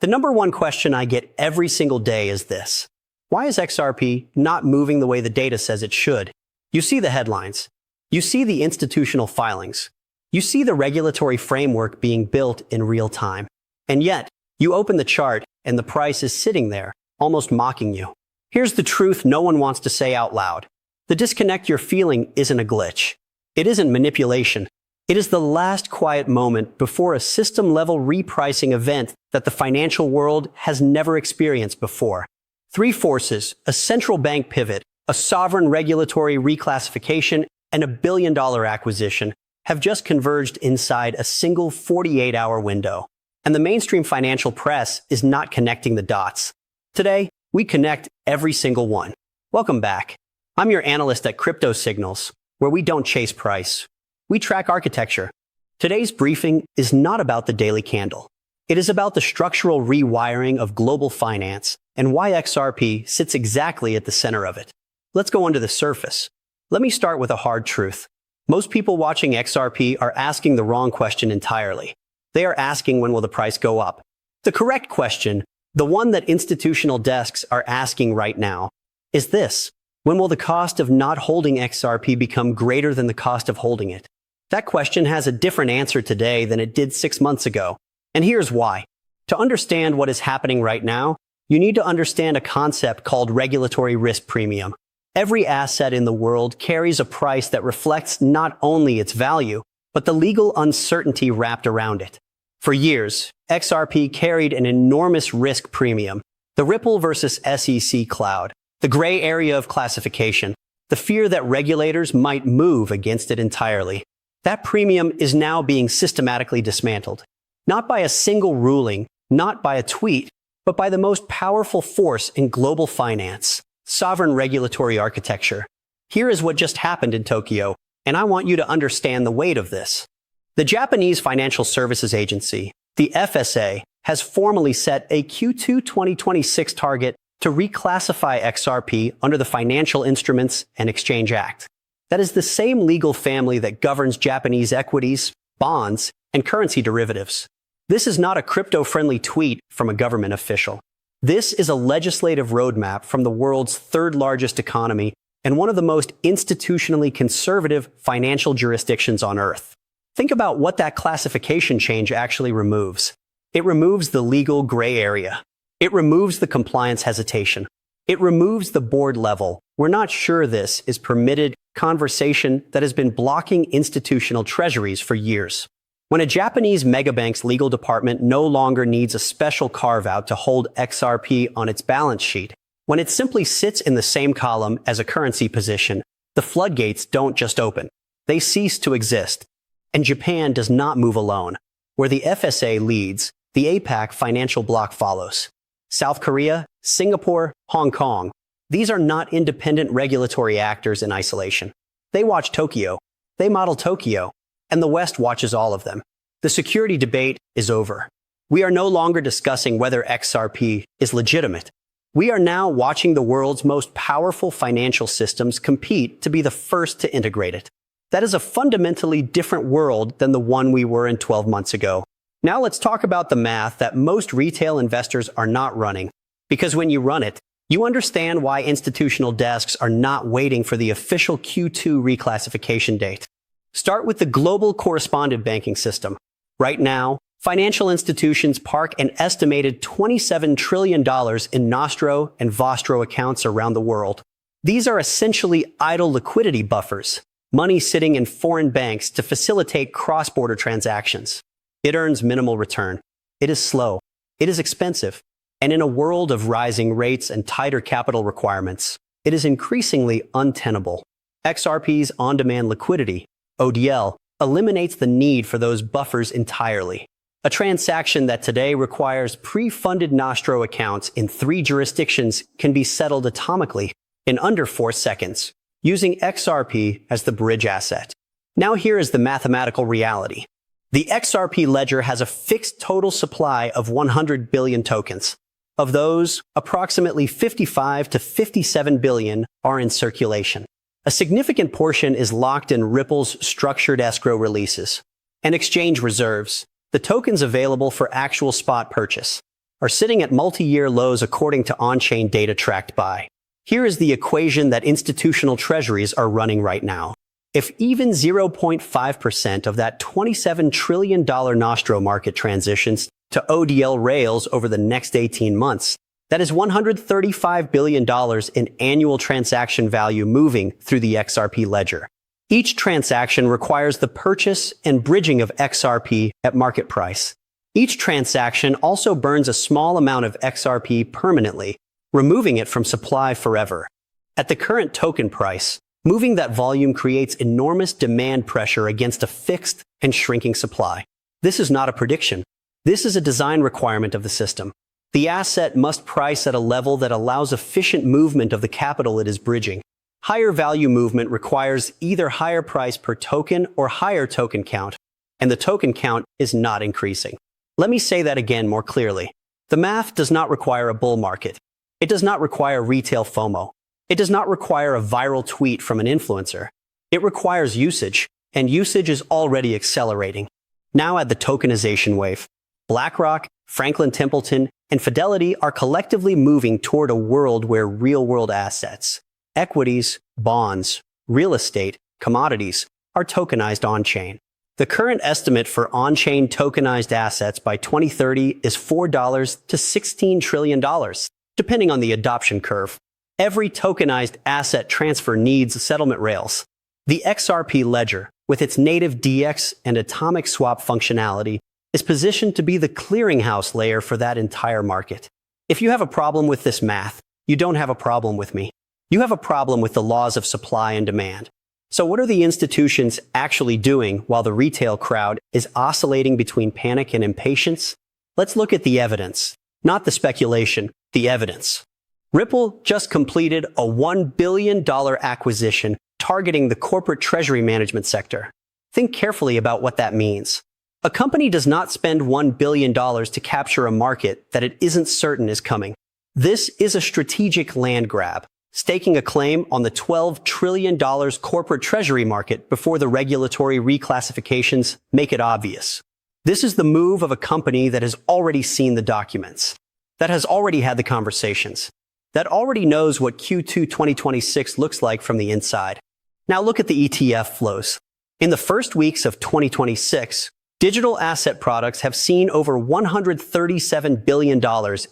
The number one question I get every single day is this: why is XRP not moving the way the data says it should? You see the headlines. You see the institutional filings. You see the regulatory framework being built in real time. And yet, you open the chart and the price is sitting there, almost mocking you. Here's the truth no one wants to say out loud. The disconnect you're feeling isn't a glitch. It isn't manipulation. It is the last quiet moment before a system-level repricing event that the financial world has never experienced before. Three forces: a central bank pivot, a sovereign regulatory reclassification, and a billion-dollar acquisition, have just converged inside a single 48-hour window. And the mainstream financial press is not connecting the dots. Today, we connect every single one. Welcome back. I'm your analyst at Crypto Signals, where we don't chase price. We track architecture. Today's briefing is not about the daily candle. It is about the structural rewiring of global finance and why XRP sits exactly at the center of it. Let's go under the surface. Let me start with a hard truth. Most people watching XRP are asking the wrong question entirely. They are asking, when will the price go up? The correct question, the one that institutional desks are asking right now, is this: when will the cost of not holding XRP become greater than the cost of holding it? That question has a different answer today than it did 6 months ago. And here's why. To understand what is happening right now, you need to understand a concept called regulatory risk premium. Every asset in the world carries a price that reflects not only its value, but the legal uncertainty wrapped around it. For years, XRP carried an enormous risk premium: the Ripple versus SEC cloud, the gray area of classification, the fear that regulators might move against it entirely. That premium is now being systematically dismantled. Not by a single ruling, not by a tweet, but by the most powerful force in global finance: sovereign regulatory architecture. Here is what just happened in Tokyo, and I want you to understand the weight of this. The Japanese Financial Services Agency, the FSA, has formally set a Q2 2026 target to reclassify XRP under the Financial Instruments and Exchange Act. That is the same legal family that governs Japanese equities, bonds, and currency derivatives. This is not a crypto-friendly tweet from a government official. This is a legislative roadmap from the world's third-largest economy and one of the most institutionally conservative financial jurisdictions on Earth. Think about what that classification change actually removes. It removes the legal gray area. It removes the compliance hesitation. It removes the board level "we're not sure this is permitted" conversation that has been blocking institutional treasuries for years. When a Japanese megabank's legal department no longer needs a special carve-out to hold XRP on its balance sheet, when it simply sits in the same column as a currency position, the floodgates don't just open. They cease to exist. And Japan does not move alone. Where the FSA leads, the APAC financial bloc follows. South Korea, Singapore, Hong Kong. These are not independent regulatory actors in isolation. They watch Tokyo. They model Tokyo. And the West watches all of them. The security debate is over. We are no longer discussing whether XRP is legitimate. We are now watching the world's most powerful financial systems compete to be the first to integrate it. That is a fundamentally different world than the one we were in 12 months ago. Now let's talk about the math that most retail investors are not running. Because when you run it, you understand why institutional desks are not waiting for the official Q2 reclassification date. Start with the global correspondent banking system. Right now, financial institutions park an estimated $27 trillion in Nostro and Vostro accounts around the world. These are essentially idle liquidity buffers, money sitting in foreign banks to facilitate cross-border transactions. It earns minimal return. It is slow. It is expensive. And in a world of rising rates and tighter capital requirements, it is increasingly untenable. XRP's on-demand liquidity, ODL, eliminates the need for those buffers entirely. A transaction that today requires pre-funded Nostro accounts in 3 jurisdictions can be settled atomically in under 4 seconds, using XRP as the bridge asset. Now here is the mathematical reality. The XRP ledger has a fixed total supply of 100 billion tokens. Of those, approximately 55 to 57 billion are in circulation. A significant portion is locked in Ripple's structured escrow releases and exchange reserves, the tokens available for actual spot purchase. are sitting at multi-year lows according to on-chain data tracked by. Here is the equation that institutional treasuries are running right now. If even 0.5% of that $27 trillion Nostro market transitions to ODL rails over the next 18 months, that is $135 billion in annual transaction value moving through the XRP ledger. Each transaction requires the purchase and bridging of XRP at market price. Each transaction also burns a small amount of XRP permanently, removing it from supply forever. At the current token price, moving that volume creates enormous demand pressure against a fixed and shrinking supply. This is not a prediction. This is a design requirement of the system. The asset must price at a level that allows efficient movement of the capital it is bridging. Higher value movement requires either higher price per token or higher token count, and the token count is not increasing. Let me say that again more clearly. The math does not require a bull market. It does not require retail FOMO. It does not require a viral tweet from an influencer. It requires usage, and usage is already accelerating. Now add the tokenization wave. BlackRock, Franklin Templeton, and Fidelity are collectively moving toward a world where real-world assets, equities, bonds, real estate, commodities, are tokenized on-chain. The current estimate for on-chain tokenized assets by 2030 is $4 to $16 trillion, depending on the adoption curve. Every tokenized asset transfer needs settlement rails. The XRP ledger, with its native DX and atomic swap functionality, is positioned to be the clearinghouse layer for that entire market. If you have a problem with this math, you don't have a problem with me. You have a problem with the laws of supply and demand. So what are the institutions actually doing while the retail crowd is oscillating between panic and impatience? Let's look at the evidence, not the speculation, the evidence. Ripple just completed a $1 billion acquisition targeting the corporate treasury management sector. Think carefully about what that means. A company does not spend $1 billion to capture a market that it isn't certain is coming. This is a strategic land grab, staking a claim on the $12 trillion corporate treasury market before the regulatory reclassifications make it obvious. This is the move of a company that has already seen the documents, that has already had the conversations, that already knows what Q2 2026 looks like from the inside. Now look at the ETF flows. In the first weeks of 2026, digital asset products have seen over $137 billion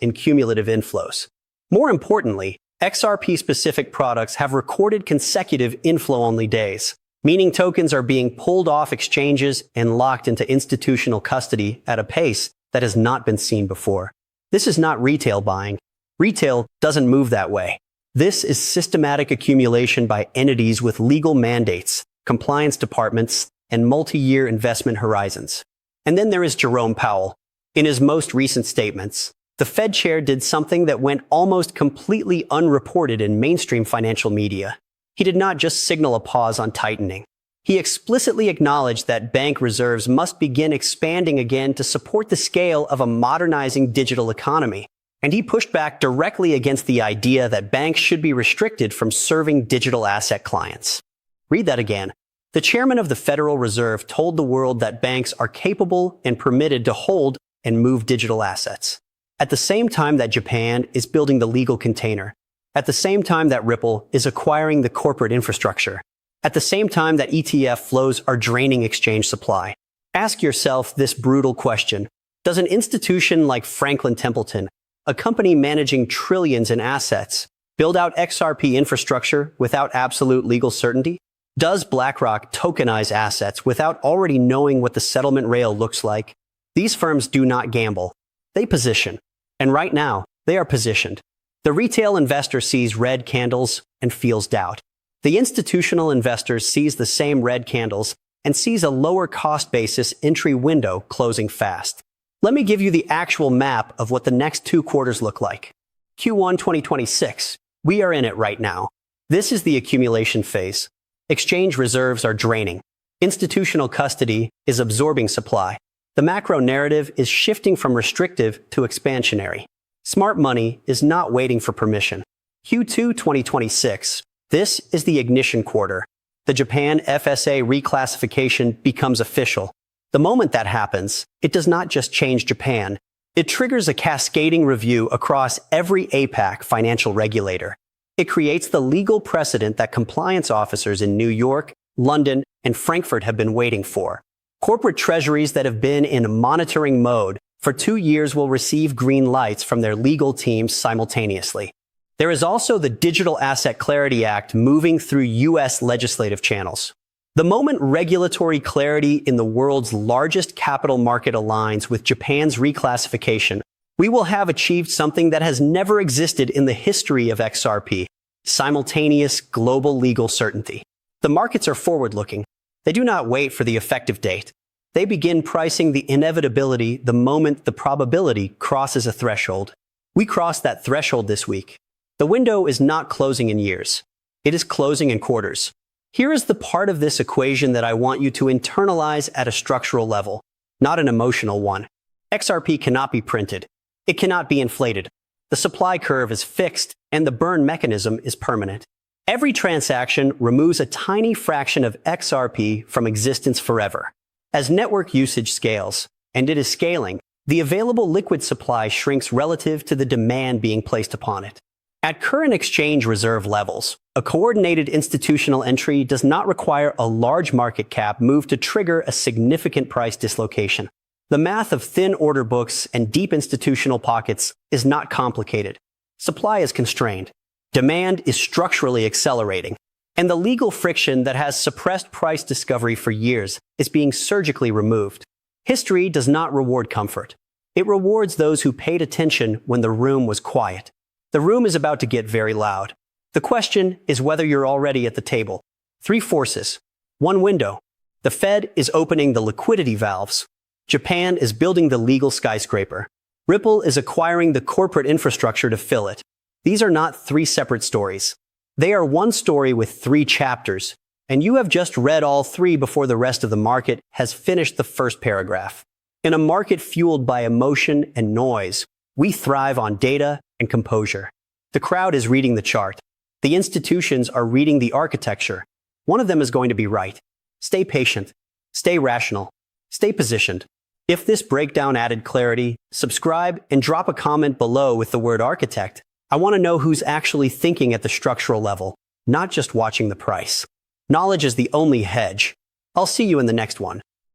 in cumulative inflows. More importantly, XRP-specific products have recorded consecutive inflow-only days, meaning tokens are being pulled off exchanges and locked into institutional custody at a pace that has not been seen before. This is not retail buying. Retail doesn't move that way. This is systematic accumulation by entities with legal mandates, compliance departments, and multi-year investment horizons. And then there is Jerome Powell. In his most recent statements, the Fed chair did something that went almost completely unreported in mainstream financial media. He did not just signal a pause on tightening. He explicitly acknowledged that bank reserves must begin expanding again to support the scale of a modernizing digital economy. And he pushed back directly against the idea that banks should be restricted from serving digital asset clients. Read that again. The chairman of the Federal Reserve told the world that banks are capable and permitted to hold and move digital assets. At the same time that Japan is building the legal container, at the same time that Ripple is acquiring the corporate infrastructure, at the same time that ETF flows are draining exchange supply. Ask yourself this brutal question. Does an institution like Franklin Templeton, a company managing trillions in assets, build out XRP infrastructure without absolute legal certainty? Does BlackRock tokenize assets without already knowing what the settlement rail looks like? These firms do not gamble. They position. And right now, they are positioned. The retail investor sees red candles and feels doubt. The institutional investor sees the same red candles and sees a lower cost basis entry window closing fast. Let me give you the actual map of what the next 2 quarters look like. Q1 2026. We are in it right now. This is the accumulation phase. Exchange reserves are draining. Institutional custody is absorbing supply. The macro narrative is shifting from restrictive to expansionary. Smart money is not waiting for permission. Q2 2026. This is the ignition quarter. The Japan FSA reclassification becomes official. The moment that happens, it does not just change Japan, It triggers a cascading review across every APAC financial regulator. It creates the legal precedent that compliance officers in New York, London, and Frankfurt have been waiting for. Corporate treasuries that have been in monitoring mode for 2 years will receive green lights from their legal teams simultaneously. There is also the Digital Asset Clarity Act moving through U.S. legislative channels. The moment regulatory clarity in the world's largest capital market aligns with Japan's reclassification, we will have achieved something that has never existed in the history of XRP: simultaneous global legal certainty. The markets are forward-looking. They do not wait for the effective date. They begin pricing the inevitability the moment the probability crosses a threshold. We crossed that threshold this week. The window is not closing in years. It is closing in quarters. Here is the part of this equation that I want you to internalize at a structural level, not an emotional one. XRP cannot be printed. It cannot be inflated. The supply curve is fixed and the burn mechanism is permanent. Every transaction removes a tiny fraction of XRP from existence forever. As network usage scales, and it is scaling, the available liquid supply shrinks relative to the demand being placed upon it. At current exchange reserve levels, a coordinated institutional entry does not require a large market cap move to trigger a significant price dislocation. The math of thin order books and deep institutional pockets is not complicated. Supply is constrained. Demand is structurally accelerating. And the legal friction that has suppressed price discovery for years is being surgically removed. History does not reward comfort. It rewards those who paid attention when the room was quiet. The room is about to get very loud. The question is whether you're already at the table. 3 forces. 1 window. The Fed is opening the liquidity valves. Japan is building the legal skyscraper. Ripple is acquiring the corporate infrastructure to fill it. These are not 3 separate stories. They are one story with 3 chapters, and you have just read all 3 before the rest of the market has finished the first paragraph. In a market fueled by emotion and noise, we thrive on data and composure. The crowd is reading the chart. The institutions are reading the architecture. One of them is going to be right. Stay patient. Stay rational. Stay positioned. If this breakdown added clarity, subscribe and drop a comment below with the word architect. I want to know who's actually thinking at the structural level, not just watching the price. Knowledge is the only hedge. I'll see you in the next one.